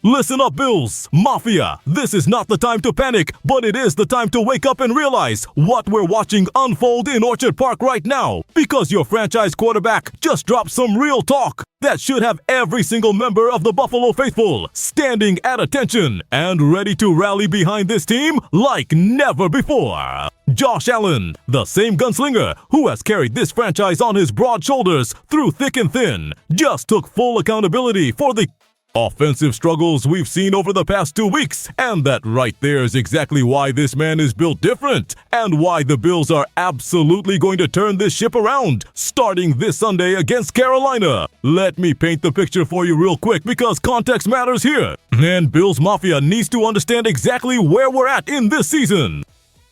Listen up, Bills, Mafia. This is not the time to panic, but it is the time to wake up and realize what we're watching unfold in Orchard Park right now. Because your franchise quarterback just dropped some real talk that should have every single member of the Buffalo faithful standing at attention and ready to rally behind this team like never before. Josh Allen, the same gunslinger who has carried this franchise on his broad shoulders through thick and thin, just took full accountability for the offensive struggles we've seen over the past 2 weeks, and that right there is exactly why this man is built different and why the Bills are absolutely going to turn this ship around starting this Sunday against Carolina. Let me paint the picture for you real quick because context matters here, and Bills Mafia needs to understand exactly where we're at in this season.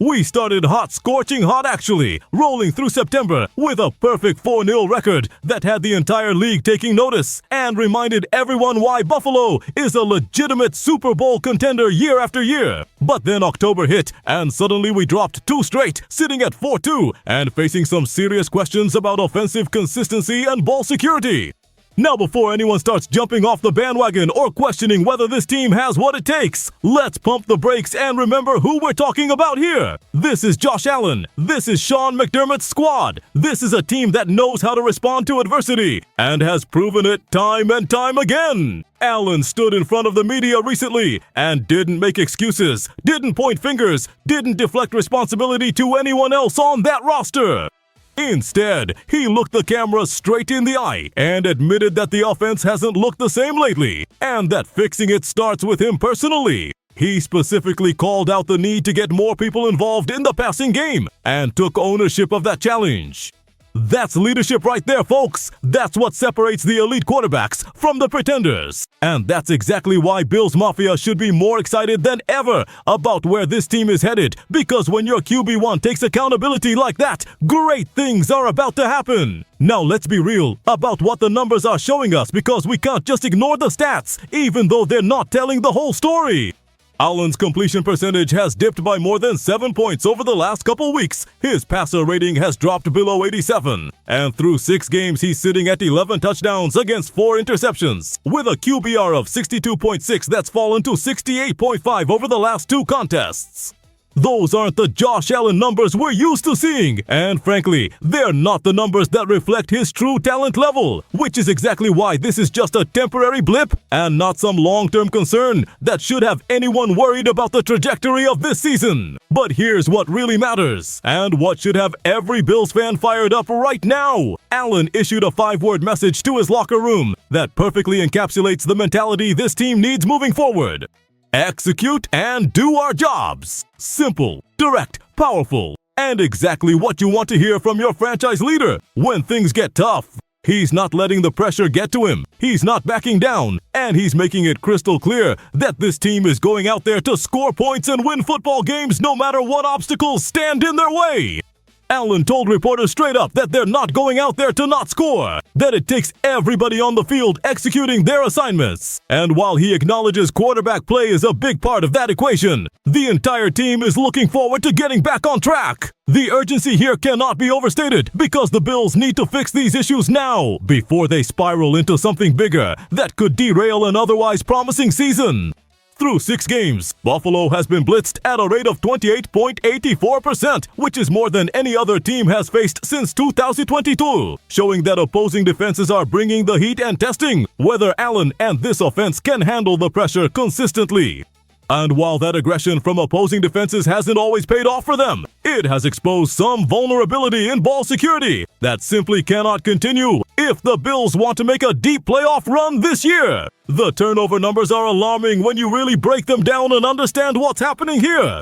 We started hot, scorching hot actually, rolling through September with a perfect 4-0 record that had the entire league taking notice and reminded everyone why Buffalo is a legitimate Super Bowl contender year after year. But then October hit and suddenly we dropped 2 straight, sitting at 4-2 and facing some serious questions about offensive consistency and ball security. Now, before anyone starts jumping off the bandwagon or questioning whether this team has what it takes, let's pump the brakes and remember who we're talking about here. This is Josh Allen. This is Sean McDermott's squad. This is a team that knows how to respond to adversity and has proven it time and time again. Allen stood in front of the media recently and didn't make excuses, didn't point fingers, didn't deflect responsibility to anyone else on that roster. Instead, he looked the camera straight in the eye and admitted that the offense hasn't looked the same lately, and that fixing it starts with him personally. He specifically called out the need to get more people involved in the passing game and took ownership of that challenge. That's leadership right there, folks. That's what separates the elite quarterbacks from the pretenders. And that's exactly why Bills Mafia should be more excited than ever about where this team is headed, because when your QB1 takes accountability like that, great things are about to happen. Now let's be real about what the numbers are showing us, because we can't just ignore the stats, even though they're not telling the whole story. Allen's completion percentage has dipped by more than 7 points over the last couple weeks. His passer rating has dropped below 87. And through 6 games, he's sitting at 11 touchdowns against 4 interceptions, with a QBR of 62.6 that's fallen to 68.5 over the last 2 contests. Those aren't the Josh Allen numbers we're used to seeing, and frankly, they're not the numbers that reflect his true talent level, which is exactly why this is just a temporary blip and not some long-term concern that should have anyone worried about the trajectory of this season. But here's what really matters, and what should have every Bills fan fired up right now. Allen issued a 5-word message to his locker room that perfectly encapsulates the mentality this team needs moving forward. Execute and do our jobs. Simple, direct, powerful, and exactly what you want to hear from your franchise leader when things get tough. He's not letting the pressure get to him. He's not backing down, and he's making it crystal clear that this team is going out there to score points and win football games no matter what obstacles stand in their way. Allen told reporters straight up that they're not going out there to not score, that it takes everybody on the field executing their assignments. And while he acknowledges quarterback play is a big part of that equation, the entire team is looking forward to getting back on track. The urgency here cannot be overstated because the Bills need to fix these issues now before they spiral into something bigger that could derail an otherwise promising season. Through 6 games, Buffalo has been blitzed at a rate of 28.84%, which is more than any other team has faced since 2022, showing that opposing defenses are bringing the heat and testing whether Allen and this offense can handle the pressure consistently. And while that aggression from opposing defenses hasn't always paid off for them, it has exposed some vulnerability in ball security that simply cannot continue if the Bills want to make a deep playoff run this year. The turnover numbers are alarming when you really break them down and understand what's happening here.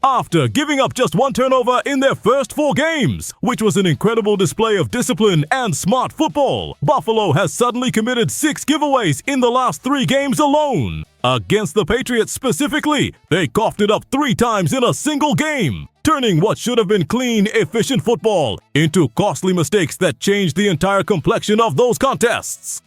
After giving up just 1 turnover in their first 4 games, which was an incredible display of discipline and smart football, Buffalo has suddenly committed 6 giveaways in the last 3 games alone. Against the Patriots specifically, they coughed it up 3 times in a single game, turning what should have been clean, efficient football into costly mistakes that changed the entire complexion of those contests.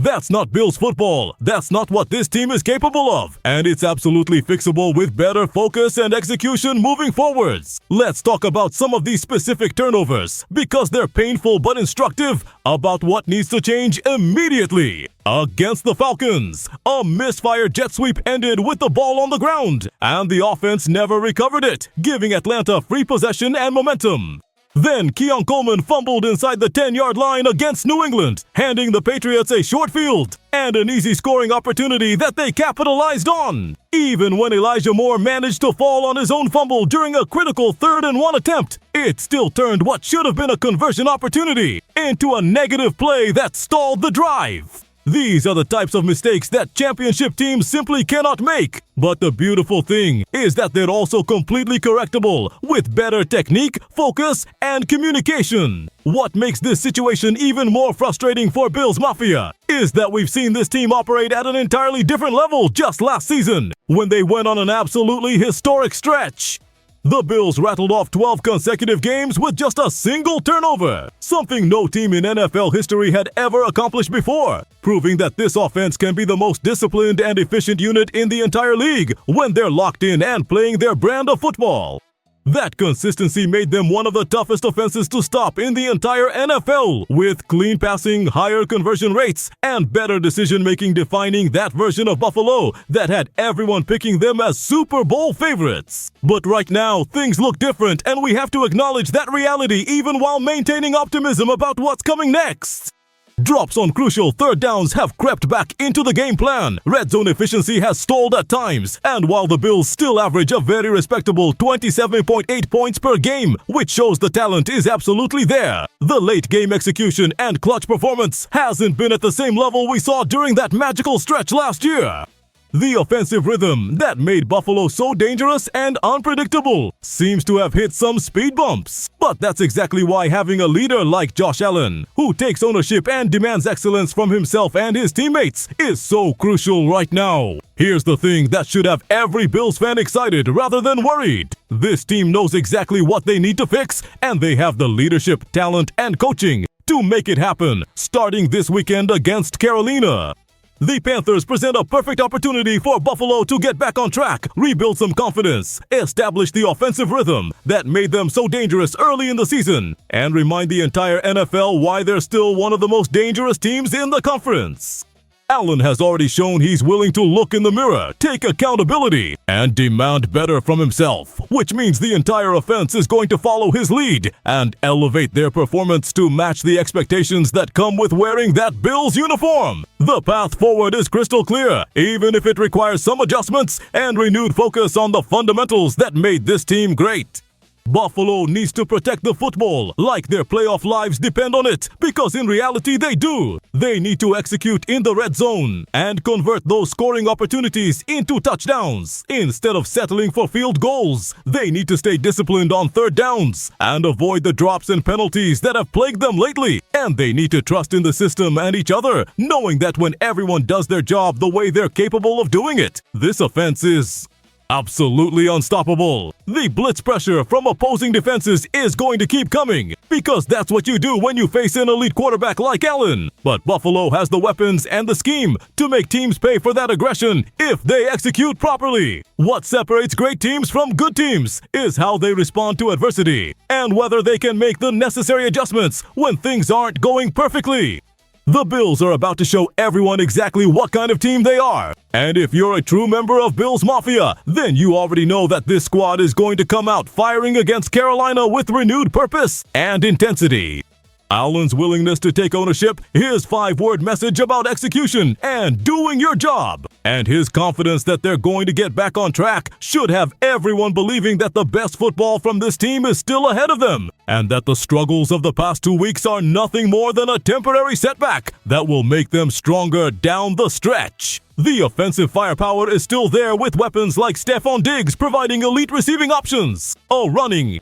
That's not Bills football. That's not what this team is capable of. And it's absolutely fixable with better focus and execution moving forwards. Let's talk about some of these specific turnovers because they're painful but instructive about what needs to change immediately. Against the Falcons, a misfired jet sweep ended with the ball on the ground, and the offense never recovered it, giving Atlanta free possession and momentum. Then Keon Coleman fumbled inside the 10-yard line against New England, handing the Patriots a short field and an easy scoring opportunity that they capitalized on. Even when Elijah Moore managed to fall on his own fumble during a critical 3rd-and-1 attempt, it still turned what should have been a conversion opportunity into a negative play that stalled the drive. These are the types of mistakes that championship teams simply cannot make. But the beautiful thing is that they're also completely correctable with better technique, focus, and communication. What makes this situation even more frustrating for Bills Mafia is that we've seen this team operate at an entirely different level just last season when they went on an absolutely historic stretch. The Bills rattled off 12 consecutive games with just a single turnover, something no team in NFL history had ever accomplished before, proving that this offense can be the most disciplined and efficient unit in the entire league when they're locked in and playing their brand of football. That consistency made them one of the toughest offenses to stop in the entire NFL, with clean passing, higher conversion rates, and better decision-making defining that version of Buffalo that had everyone picking them as Super Bowl favorites. But right now, things look different, and we have to acknowledge that reality even while maintaining optimism about what's coming next. Drops on crucial 3rd downs have crept back into the game plan. Red zone efficiency has stalled at times. And while the Bills still average a very respectable 27.8 points per game, which shows the talent is absolutely there, the late game execution and clutch performance hasn't been at the same level we saw during that magical stretch last year. The offensive rhythm that made Buffalo so dangerous and unpredictable seems to have hit some speed bumps. But that's exactly why having a leader like Josh Allen, who takes ownership and demands excellence from himself and his teammates, is so crucial right now. Here's the thing that should have every Bills fan excited rather than worried. This team knows exactly what they need to fix, and they have the leadership, talent, and coaching to make it happen, starting this weekend against Carolina. The Panthers present a perfect opportunity for Buffalo to get back on track, rebuild some confidence, establish the offensive rhythm that made them so dangerous early in the season, and remind the entire NFL why they're still one of the most dangerous teams in the conference. Allen has already shown he's willing to look in the mirror, take accountability, and demand better from himself, which means the entire offense is going to follow his lead and elevate their performance to match the expectations that come with wearing that Bills uniform. The path forward is crystal clear, even if it requires some adjustments and renewed focus on the fundamentals that made this team great. Buffalo needs to protect the football like their playoff lives depend on it, because in reality they do. They need to execute in the red zone and convert those scoring opportunities into touchdowns. Instead of settling for field goals, they need to stay disciplined on 3rd downs and avoid the drops and penalties that have plagued them lately. And they need to trust in the system and each other, knowing that when everyone does their job the way they're capable of doing it, this offense is absolutely unstoppable. The blitz pressure from opposing defenses is going to keep coming, because that's what you do when you face an elite quarterback like Allen. But Buffalo has the weapons and the scheme to make teams pay for that aggression if they execute properly. What separates great teams from good teams is how they respond to adversity, and whether they can make the necessary adjustments when things aren't going perfectly. The Bills are about to show everyone exactly what kind of team they are. And if you're a true member of Bills Mafia, then you already know that this squad is going to come out firing against Carolina with renewed purpose and intensity. Allen's willingness to take ownership, his 5-word message about execution and doing your job, and his confidence that they're going to get back on track should have everyone believing that the best football from this team is still ahead of them, and that the struggles of the past 2 weeks are nothing more than a temporary setback that will make them stronger down the stretch. The offensive firepower is still there, with weapons like Stephon Diggs providing elite receiving options, a running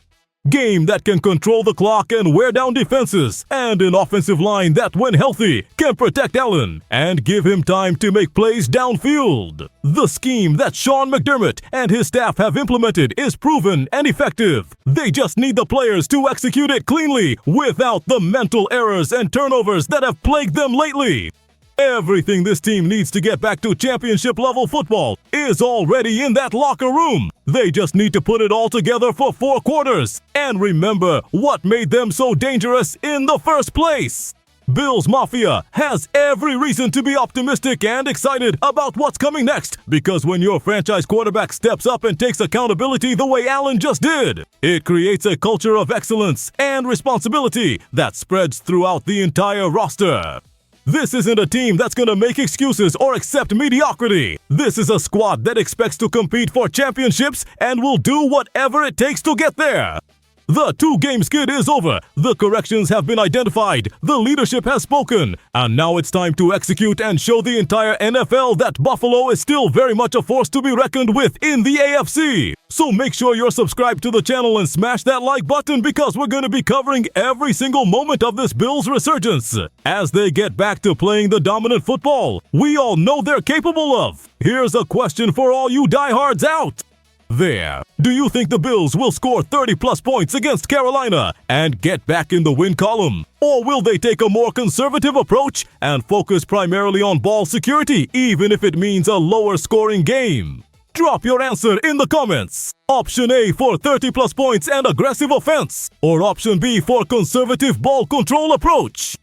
game that can control the clock and wear down defenses, and an offensive line that, when healthy, can protect Allen and give him time to make plays downfield. The scheme that Sean McDermott and his staff have implemented is proven and effective. They just need the players to execute it cleanly without the mental errors and turnovers that have plagued them lately. Everything this team needs to get back to championship level football is already in that locker room. They just need to put it all together for 4 quarters and remember what made them so dangerous in the first place. Bills Mafia has every reason to be optimistic and excited about what's coming next, because when your franchise quarterback steps up and takes accountability the way Allen just did, it creates a culture of excellence and responsibility that spreads throughout the entire roster. This isn't a team that's gonna make excuses or accept mediocrity. This is a squad that expects to compete for championships and will do whatever it takes to get there. The 2-game skid is over, the corrections have been identified, the leadership has spoken, and now it's time to execute and show the entire NFL that Buffalo is still very much a force to be reckoned with in the AFC. So make sure you're subscribed to the channel and smash that like button, because we're going to be covering every single moment of this Bills resurgence as they get back to playing the dominant football we all know they're capable of. Here's a question for all you diehards out there. Do you think the Bills will score 30+ points against Carolina and get back in the win column? Or will they take a more conservative approach and focus primarily on ball security, even if it means a lower scoring game? Drop your answer in the comments. Option A for 30+ points and aggressive offense, or Option B for conservative ball control approach?